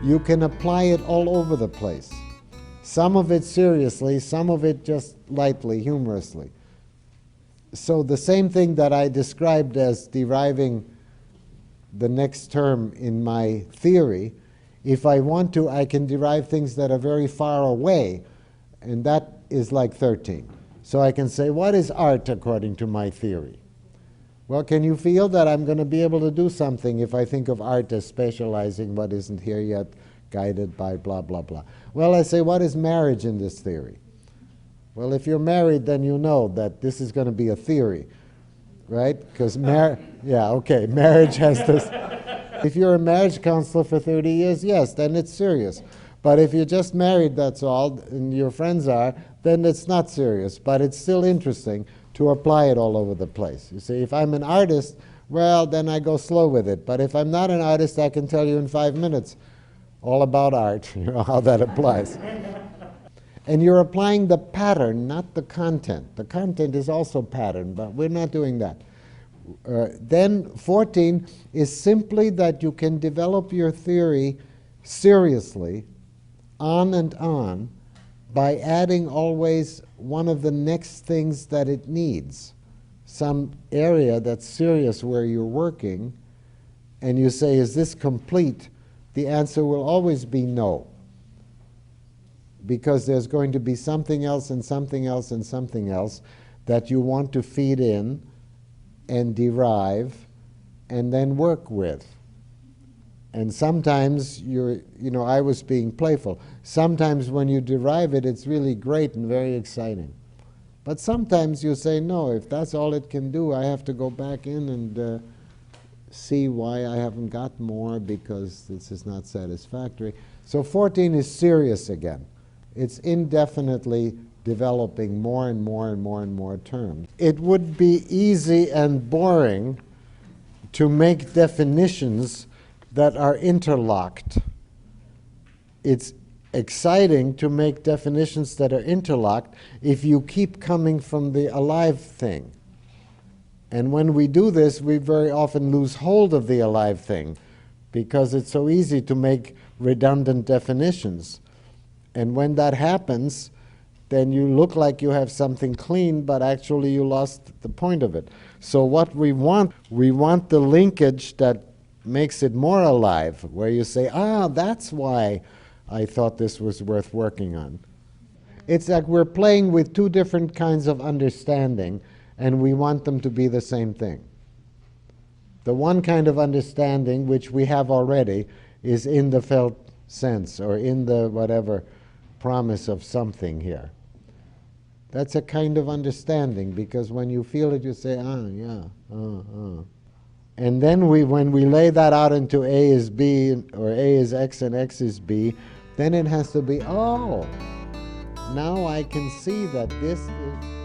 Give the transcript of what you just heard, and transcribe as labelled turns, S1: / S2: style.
S1: you can apply it all over the place. Some of it seriously, some of it just lightly, humorously. So the same thing that I described as deriving the next term in my theory, if I want to, I can derive things that are very far away, and that is like 13. So I can say, what is art according to my theory? Well, can you feel that I'm going to be able to do something if I think of art as spatializing what isn't here yet, guided by blah, blah, blah? Well, I say, what is marriage in this theory? Well, if you're married, then you know that this is going to be a theory, right? Because marriage has this. If you're a marriage counselor for 30 years, yes, then it's serious. But if you're just married, that's all, and your friends are, then it's not serious. But it's still interesting to apply it all over the place. You see, if I'm an artist, well, then I go slow with it. But if I'm not an artist, I can tell you in 5 minutes all about art, you know, how that applies. And you're applying the pattern, not the content. The content is also pattern, but we're not doing that. Then 14 is simply that you can develop your theory seriously, on and on, by adding always one of the next things that it needs. Some area that's serious where you're working, and you say, is this complete? The answer will always be no. Because there's going to be something else and something else and something else that you want to feed in and derive and then work with. And sometimes I was being playful. Sometimes when you derive it, it's really great and very exciting. But sometimes you say, no, if that's all it can do, I have to go back in and see why I haven't got more because this is not satisfactory. So 14 is serious again. It's indefinitely developing more and more and more and more terms. It would be easy and boring to make definitions that are interlocked. It's exciting to make definitions that are interlocked if you keep coming from the alive thing. And when we do this, we very often lose hold of the alive thing because it's so easy to make redundant definitions. And when that happens, then you look like you have something clean, but actually you lost the point of it. So what we want the linkage that makes it more alive, where you say, that's why I thought this was worth working on. It's like we're playing with two different kinds of understanding, and we want them to be the same thing. The one kind of understanding, which we have already, is in the felt sense, or in the whatever promise of something here. That's a kind of understanding, because when you feel it, you say, And then when we lay that out into A is B, or A is X and X is B, then it has to be, now I can see that this is...